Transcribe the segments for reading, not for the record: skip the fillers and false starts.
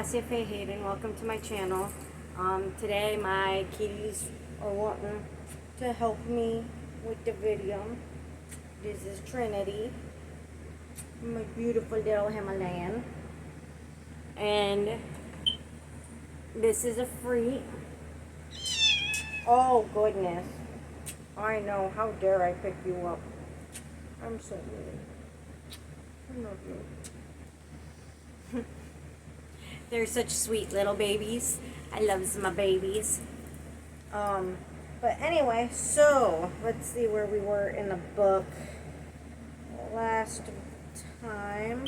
Paw-sitive and welcome to my channel. Today my kitties are wanting to help me with the video. This is Trinity, my beautiful little Himalayan, and this is a freak. Oh goodness, I know, how dare I pick you up. I'm so mean. I love you. They're such sweet little babies. I love my babies. But anyway, so let's see where we were in the book last time.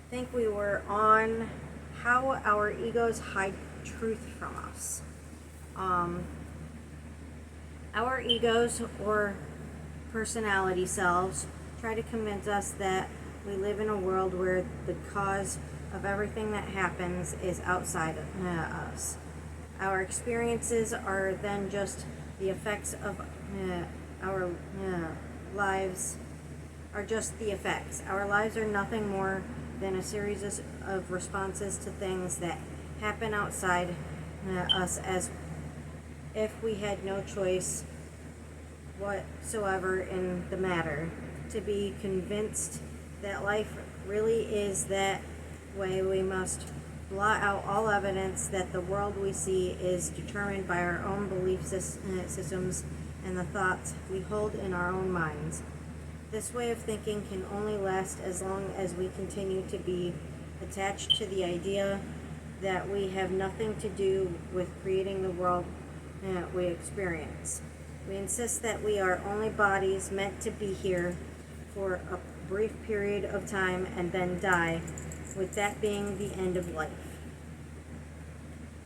I think we were on how our egos hide truth from us. Our egos, or personality selves, try to convince us that we live in a world where the cause of everything that happens is outside of us. Our experiences are then just the effects of our lives are just the effects. Our lives are nothing more than a series of responses to things that happen outside us, as if we had no choice whatsoever in the matter. To be convinced that life really is that way, we must blot out all evidence that the world we see is determined by our own belief systems and the thoughts we hold in our own minds. This way of thinking can only last as long as we continue to be attached to the idea that we have nothing to do with creating the world we experience. We insist that we are only bodies meant to be here for a brief period of time and then die, with that being the end of life.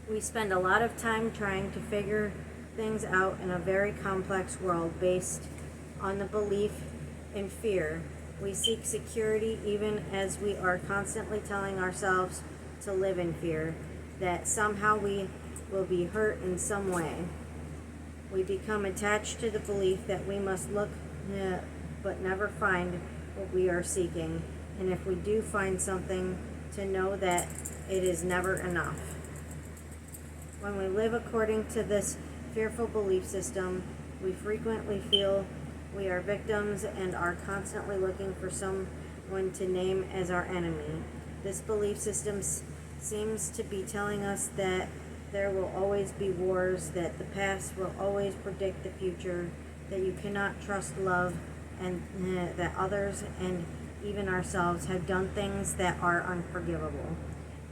We spend a lot of time trying to figure things out in a very complex world based on the belief in fear. We seek security even as we are constantly telling ourselves to live in fear, that somehow we will be hurt in some way. We become attached to the belief that we must look but never find what we are seeking, and if we do find something, to know that it is never enough. When we live according to this fearful belief system, we frequently feel we are victims and are constantly looking for someone to name as our enemy. This belief system seems to be telling us that there will always be wars, that the past will always predict the future, that you cannot trust love, and that others and even ourselves have done things that are unforgivable.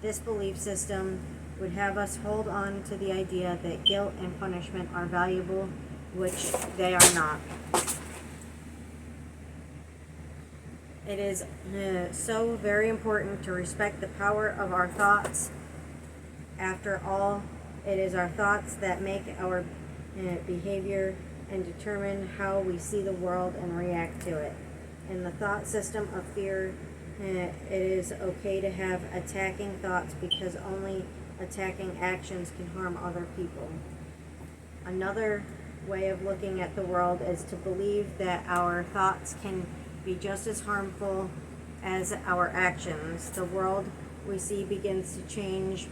This belief system would have us hold on to the idea that guilt and punishment are valuable, which they are not. It is so very important to respect the power of our thoughts. After all, it is our thoughts that make our behavior and determine how we see the world and react to it. In the thought system of fear, it is okay to have attacking thoughts because only attacking actions can harm other people. Another way of looking at the world is to believe that our thoughts can be just as harmful as our actions. The world we see begins to change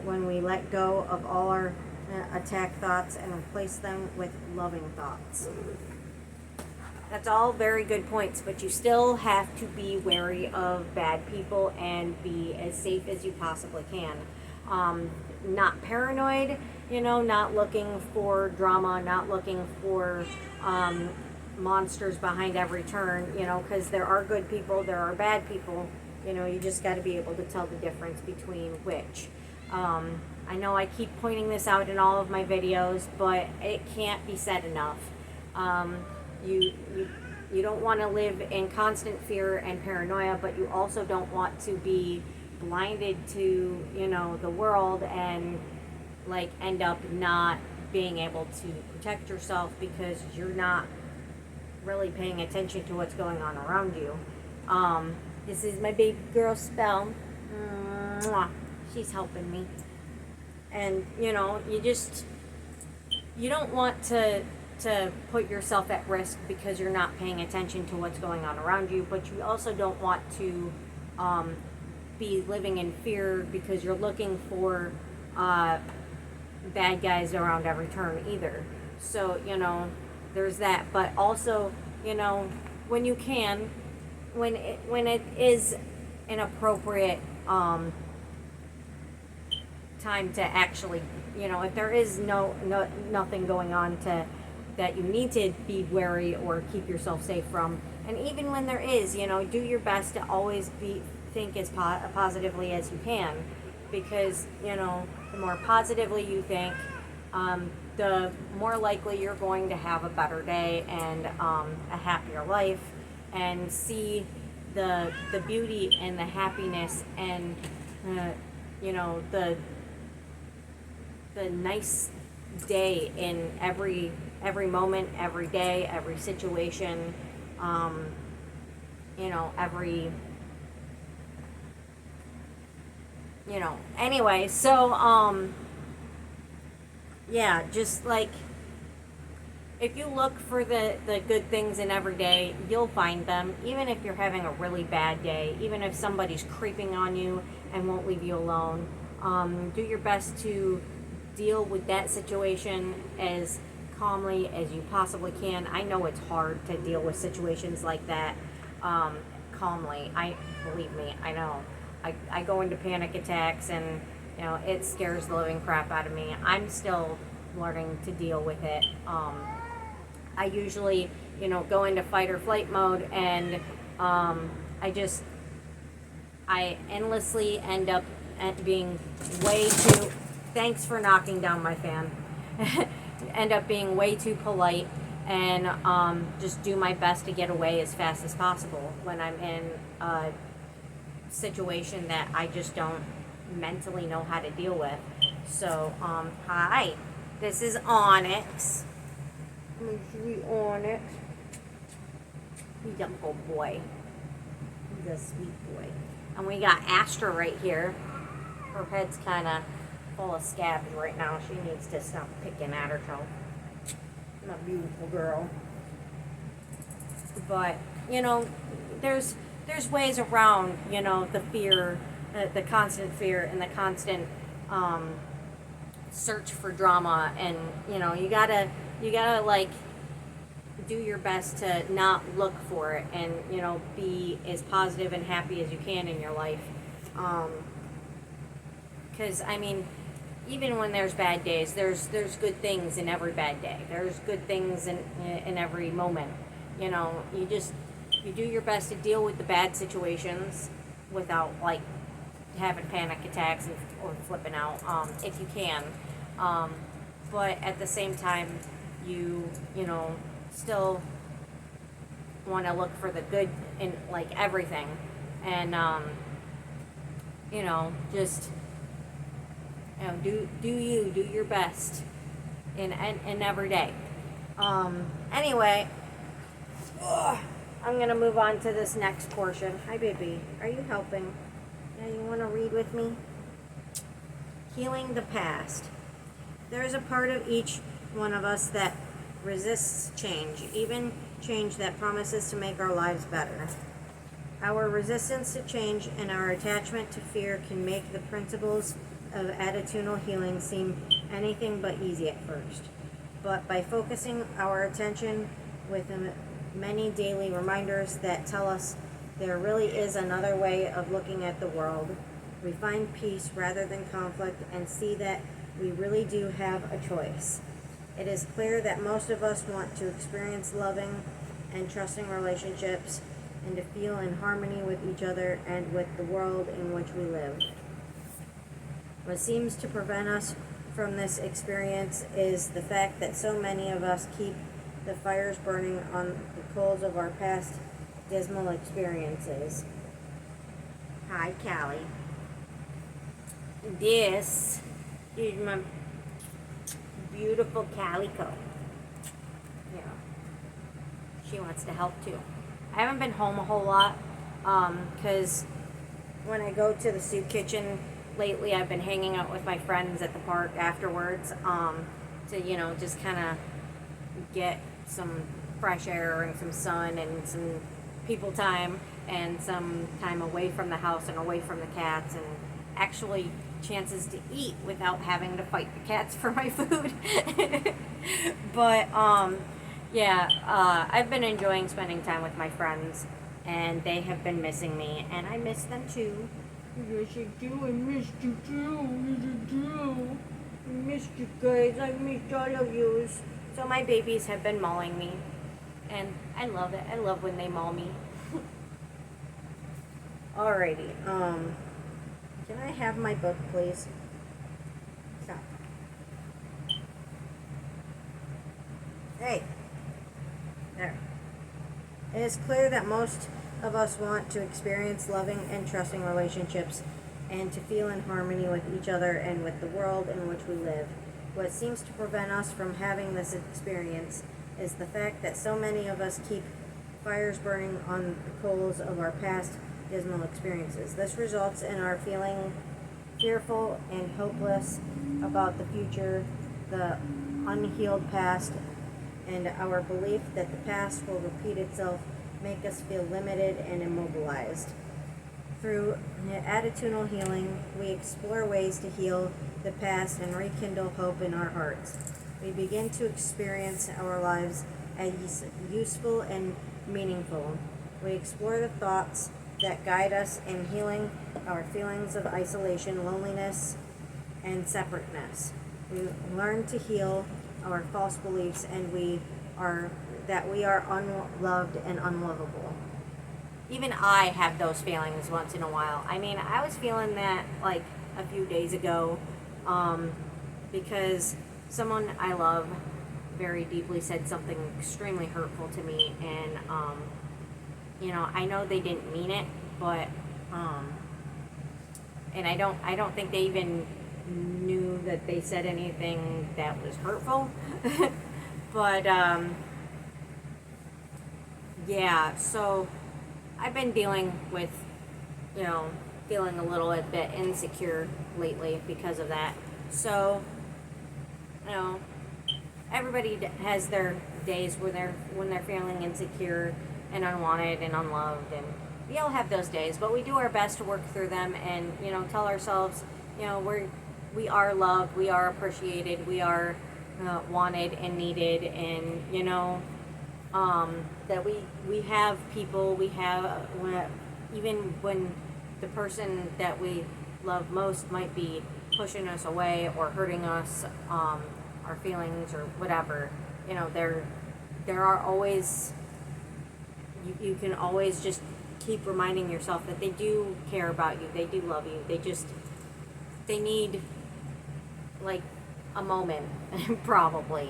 when we let go of all our attack thoughts and replace them with loving thoughts. That's all very good points, but you still have to be wary of bad people and be as safe as you possibly can. Not paranoid, not looking for drama, not looking for monsters behind every turn, because there are good people, there are bad people, you just got to be able to tell the difference between which. I know I keep pointing this out in all of my videos, but it can't be said enough. You don't want to live in constant fear and paranoia, but you also don't want to be blinded to, the world and end up not being able to protect yourself because you're not really paying attention to what's going on around you. This is my baby girl Spell. Mwah. She's helping me. And, you know, you don't want to put yourself at risk because you're not paying attention to what's going on around you, but you also don't want to be living in fear because you're looking for bad guys around every turn either. So, you know, there's that. But also, you know, when you can, when it is an appropriate time to actually, you know, if there is nothing going on that you need to be wary or keep yourself safe from, and even when there is, you know, do your best to always think as positively as you can, because, you know, the more positively you think, the more likely you're going to have a better day and a happier life, and see the beauty and the happiness and you know, the nice day in every moment, every day, every situation, you know, you know, anyway, so yeah, just like, if you look for the good things in every day, you'll find them, even if you're having a really bad day, even if somebody's creeping on you and won't leave you alone. Do your best to deal with that situation as calmly as you possibly can. I know it's hard to deal with situations like that calmly. Believe me, I know. I go into panic attacks, and, you know, it scares the living crap out of me. I'm still learning to deal with it. I usually, you know, go into fight or flight mode, and I endlessly end up being way too, thanks for knocking down my fan, end up being way too polite, and just do my best to get away as fast as possible when I'm in a situation that I just don't mentally know how to deal with. So, hi, this is Onyx. Sweet Onyx. He's a good boy. He's a sweet boy. And we got Astra right here. Her head's kind of full of scabs right now. She needs to stop picking at herself. My beautiful girl. But, you know, there's ways around, you know, the fear, the constant fear, and the constant search for drama. And, you know, you gotta like do your best to not look for it, and, you know, be as positive and happy as you can in your life. Because I mean, even when there's bad days, there's good things in every bad day. There's good things in every moment. You know, you do your best to deal with the bad situations without, like, having panic attacks or flipping out, if you can. But at the same time, you know, still want to look for the good in, like, everything. And, you know, just, you know, do your best in every day. Anyway, I'm going to move on to this next portion. Hi, baby. Are you helping? Yeah, you want to read with me? Healing the past. There is a part of each one of us that resists change, even change that promises to make our lives better. Our resistance to change and our attachment to fear can make the principles of attitudinal healing seem anything but easy at first. But by focusing our attention with many daily reminders that tell us there really is another way of looking at the world, we find peace rather than conflict, and see that we really do have a choice. It is clear that most of us want to experience loving and trusting relationships, and to feel in harmony with each other and with the world in which we live. What seems to prevent us from this experience is the fact that so many of us keep the fires burning on the coals of our past dismal experiences. Hi, Callie. This is my beautiful calico. Yeah. She wants to help too. I haven't been home a whole lot Because when I go to the soup kitchen lately, I've been hanging out with my friends at the park afterwards, to, just kind of get some fresh air and some sun and some people time and some time away from the house and away from the cats, and actually chances to eat without having to fight the cats for my food. But I've been enjoying spending time with my friends, and they have been missing me, and I miss them too. Yes, I do. I missed you too. Yes, I do. I missed you guys. I missed all of you. So my babies have been mauling me, and I love it. I love when they maul me. Alrighty. Can I have my book, please? Stop. Hey. There. It is clear that most of us want to experience loving and trusting relationships and to feel in harmony with each other and with the world in which we live. What seems to prevent us from having this experience is the fact that so many of us keep fires burning on the coals of our past dismal experiences. This results in our feeling fearful and hopeless about the future, the unhealed past, and our belief that the past will repeat itself make us feel limited and immobilized. Through attitudinal healing, we explore ways to heal the past and rekindle hope in our hearts. We begin to experience our lives as useful and meaningful. We explore the thoughts that guide us in healing our feelings of isolation, loneliness, and separateness. We learn to heal our false beliefs and we are unloved and unlovable. Even I have those feelings once in a while. I mean, I was feeling that like a few days ago, because someone I love very deeply said something extremely hurtful to me, and I know they didn't mean it, but and I don't think they even knew that they said anything that was hurtful. But so I've been dealing with feeling a little bit insecure lately because of that. So everybody has their days when they're feeling insecure and unwanted and unloved, and we all have those days, but we do our best to work through them and tell ourselves we are loved, we are appreciated, we are wanted and needed, and that we have people, we have even when the person that we love most might be pushing us away or hurting us, our feelings or whatever, there are always, you can always just keep reminding yourself that they do care about you, they do love you, they need like a moment probably,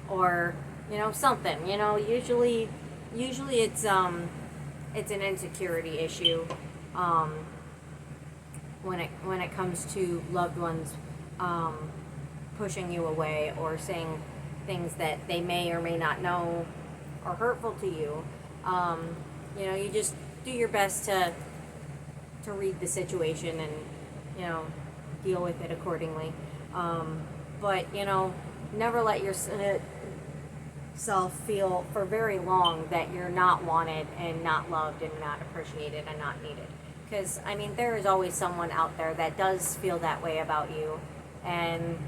or something, usually it's an insecurity issue when it comes to loved ones pushing you away or saying things that they may or may not know are hurtful to you. You just do your best to read the situation and deal with it accordingly. But never let yourself feel for very long that you're not wanted and not loved and not appreciated and not needed. Because there is always someone out there that does feel that way about you, and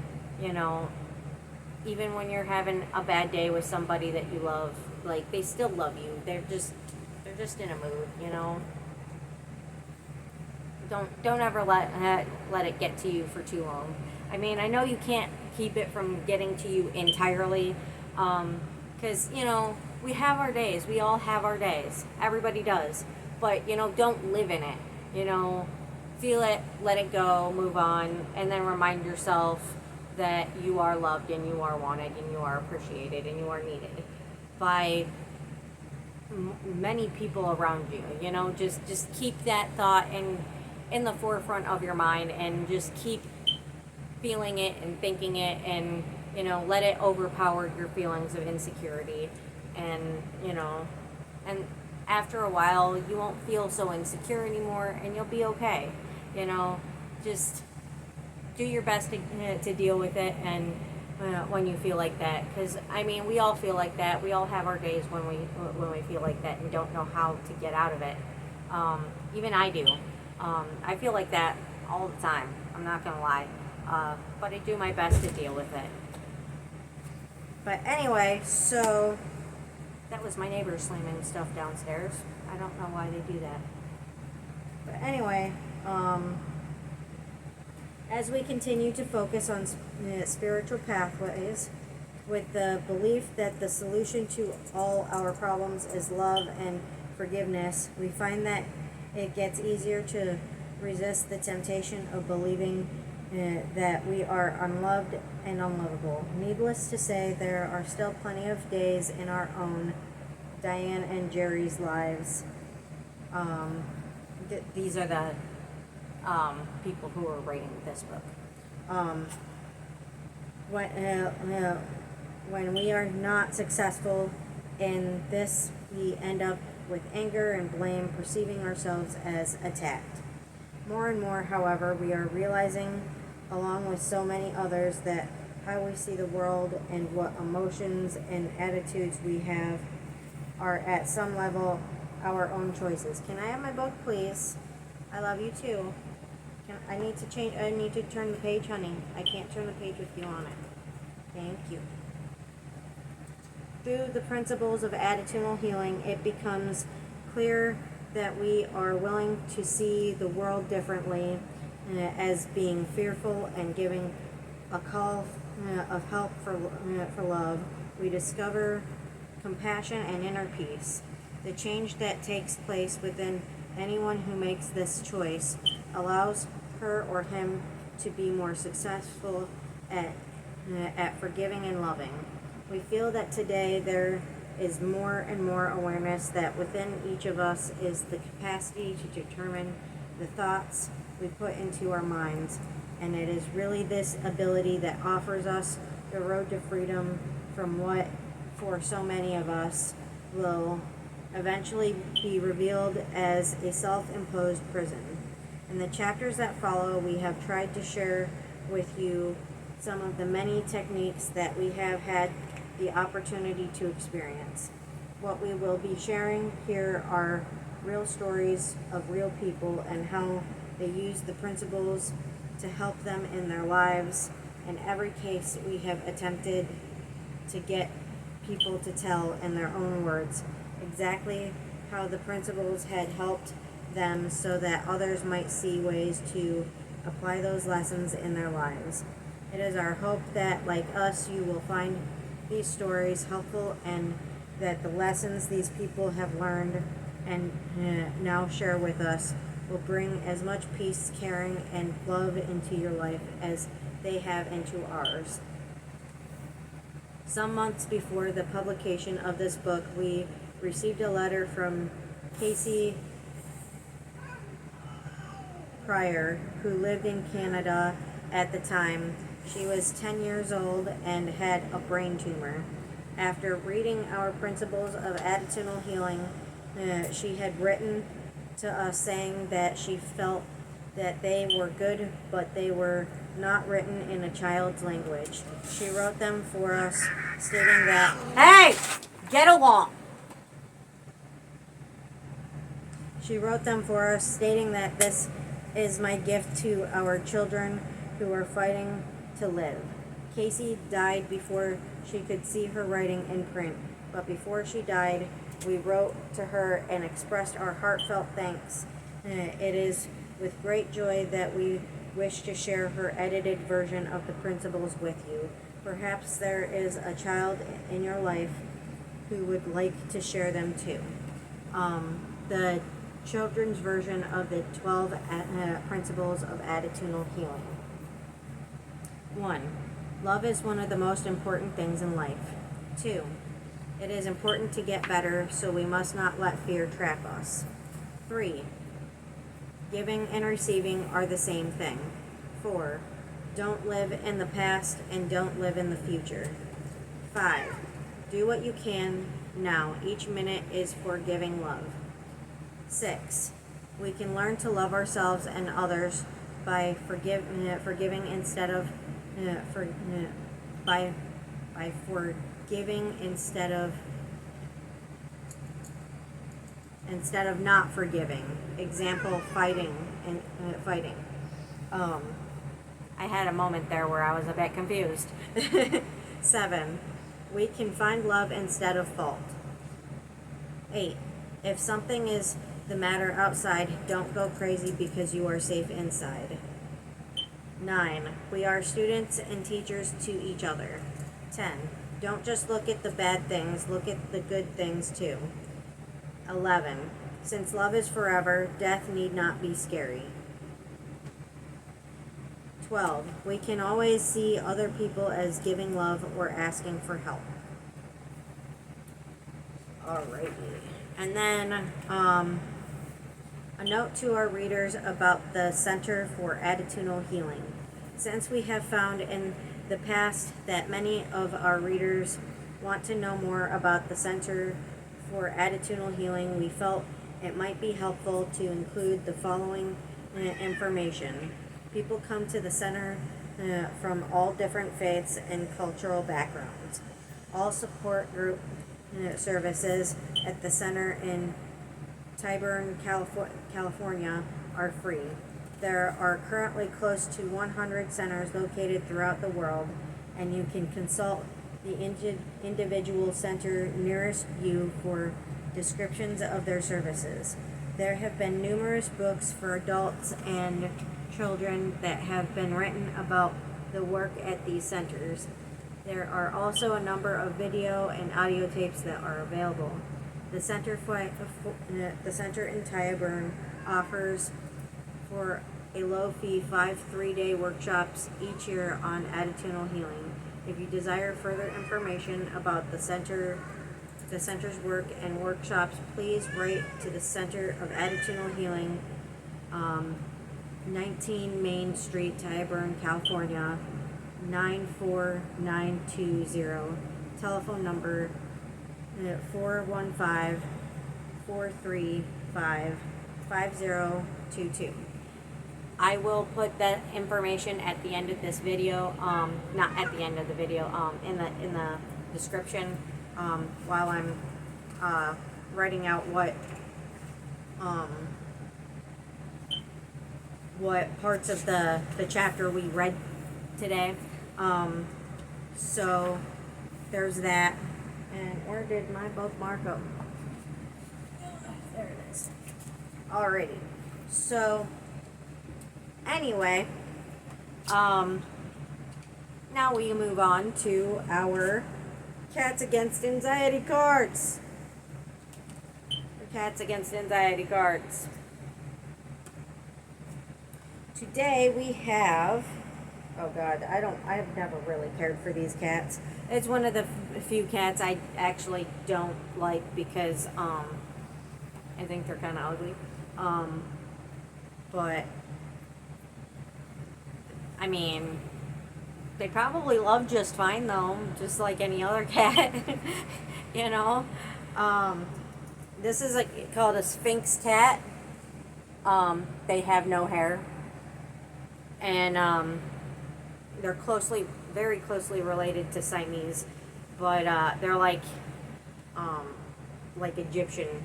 even when you're having a bad day with somebody that you love, like, they still love you. They're just in a mood. Don't ever let it get to you for too long. I know you can't keep it from getting to you entirely, because we have our days. We all have our days. Everybody does. But don't live in it. Feel it, let it go, move on, and then remind yourself that you are loved and you are wanted and you are appreciated and you are needed by many people around you. Just keep that thought in the forefront of your mind, and just keep feeling it and thinking it, and let it overpower your feelings of insecurity, and and after a while, you won't feel so insecure anymore, and you'll be okay. You know, just do your best to deal with it, and when you feel like that, because I mean, we all feel like that. We all have our days when we feel like that and don't know how to get out of it. Even I do. I feel like that all the time. I'm not gonna lie, but I do my best to deal with it. But anyway, so that was my neighbor slamming stuff downstairs. I don't know why they do that. But anyway, as we continue to focus on spiritual pathways, with the belief that the solution to all our problems is love and forgiveness, we find that it gets easier to resist the temptation of believing that we are unloved and unlovable. Needless to say, there are still plenty of days in our own, Diane and Jerry's lives. These are the people who are writing this book. When we are not successful in this, we end up with anger and blame, perceiving ourselves as attacked. More and more, however, we are realizing, along with so many others, that how we see the world and what emotions and attitudes we have are at some level our own choices. Can I have my book, please? I love you too. I need to turn the page, honey. I can't turn the page with you on it. Thank you. Through the principles of attitudinal healing, it becomes clear that we are willing to see the world differently, as being fearful and giving a call of help for love. We discover compassion and inner peace. The change that takes place within anyone who makes this choice allows her or him to be more successful at forgiving and loving. We feel that today there is more and more awareness that within each of us is the capacity to determine the thoughts we put into our minds, and it is really this ability that offers us the road to freedom from what, for so many of us, will eventually be revealed as a self-imposed prison. In the chapters that follow, we have tried to share with you some of the many techniques that we have had the opportunity to experience. What we will be sharing here are real stories of real people and how they use the principles to help them in their lives. In every case, we have attempted to get people to tell in their own words exactly how the principles had helped them, so that others might see ways to apply those lessons in their lives. It is our hope that, like us, you will find these stories helpful, and that the lessons these people have learned and now share with us will bring as much peace, caring, and love into your life as they have into ours. Some months before the publication of this book, we received a letter from Casey Pryor, who lived in Canada at the time. She was 10 years old and had a brain tumor. After reading our principles of attitudinal healing, she had written to us saying that she felt that they were good, but they were not written in a child's language. She wrote them for us, stating that, "Hey, get along!" She wrote them for us, stating that this is my gift to our children who are fighting to live. Casey died before she could see her writing in print, but before she died, we wrote to her and expressed our heartfelt thanks. It is with great joy that we wish to share her edited version of the principles with you. Perhaps there is a child in your life who would like to share them too. The children's version of the 12 principles of attitudinal healing. 1. Love is one of the most important things in life. 2. It is important to get better, so we must not let fear trap us. 3. Giving and receiving are the same thing. 4. Don't live in the past and don't live in the future. 5. Do what you can now. Each minute is for giving love. 6. We can learn to love ourselves and others by forgiving instead of by forgiving instead of not forgiving. Example: fighting and fighting. I had a moment there where I was a bit confused. 7. We can find love instead of fault. 8. If something is the matter outside, don't go crazy because you are safe inside. 9. We are students and teachers to each other. 10. Don't just look at the bad things, look at the good things too. 11. Since love is forever, death need not be scary. 12. We can always see other people as giving love or asking for help. Alrighty. And then a note to our readers about the Center for Attitudinal Healing. Since we have found in the past that many of our readers want to know more about the Center for Attitudinal Healing, we felt it might be helpful to include the following information. People come to the center from all different faiths and cultural backgrounds. All support group services at the center in Tiburon, California are free. There are currently close to 100 centers located throughout the world, and you can consult the individual center nearest you for descriptions of their services. There have been numerous books for adults and children that have been written about the work at these centers. There are also a number of video and audio tapes that are available. The center in Tiburon offers for a low fee 5 3-day workshops each year on attitudinal healing. If you desire further information about the center's work and workshops, please write to the Center of Attitudinal Healing, 19 Main Street, Tiburon, California, 94920. Telephone number 415-435-5022. I will put that information at the end of this video, not at the end of the video, in the description, while I'm writing out what parts of the chapter we read today. So there's that. And where did my bookmark go? There it is. Alrighty. So anyway, now we move on to our Cats Against Anxiety cards. The Cats Against Anxiety cards. Today we have, oh God, I've never really cared for these cats. It's one of the few cats I actually don't like because I think they're kind of ugly. But I mean, they probably love just fine though, just like any other cat. You know. This is called a Sphinx cat. They have no hair, and they're very closely related to Siamese, but they're like Egyptian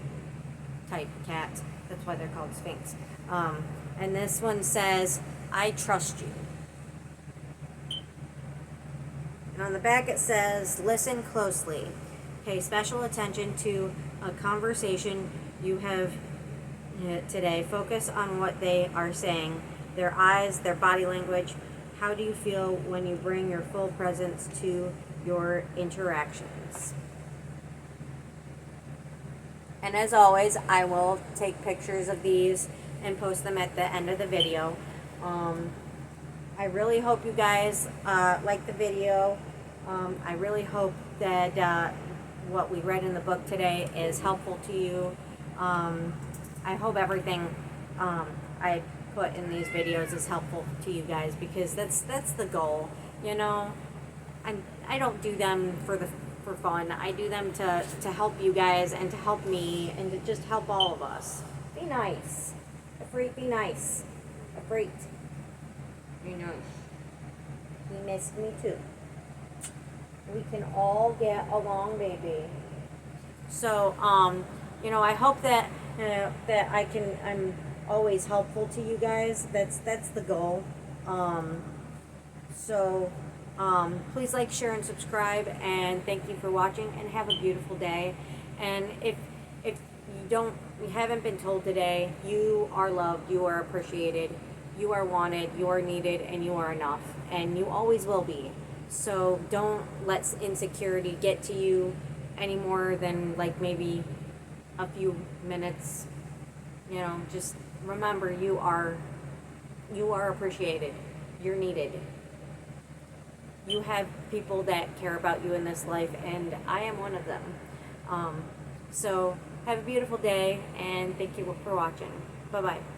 type cats. That's why they're called Sphinx. And this one says, "I trust you." And on the back it says, "Listen closely. Pay special attention to a conversation you have today. Focus on what they are saying, their eyes, their body language. How do you feel when you bring your full presence to your interactions?" And as always, I will take pictures of these and post them at the end of the video. I really hope you guys like the video. I really hope that what we read in the book today is helpful to you. I hope everything I put in these videos is helpful to you guys, because that's the goal. You know, I don't do them for for fun. I do them to help you guys and to help me and to just help all of us. Be nice. Afraid, be nice. Afraid. Be nice. He missed me too. We can all get along, baby. So, I hope that that I'm always helpful to you guys. That's the goal. So, please like, share, and subscribe. And thank you for watching. And have a beautiful day. And if you haven't been told today, you are loved. You are appreciated. You are wanted. You are needed, and you are enough. And you always will be. So don't let insecurity get to you any more than like maybe a few minutes. Just remember you are appreciated. You're needed. You have people that care about you in this life, and I am one of them. So have a beautiful day, and thank you for watching. Bye-bye.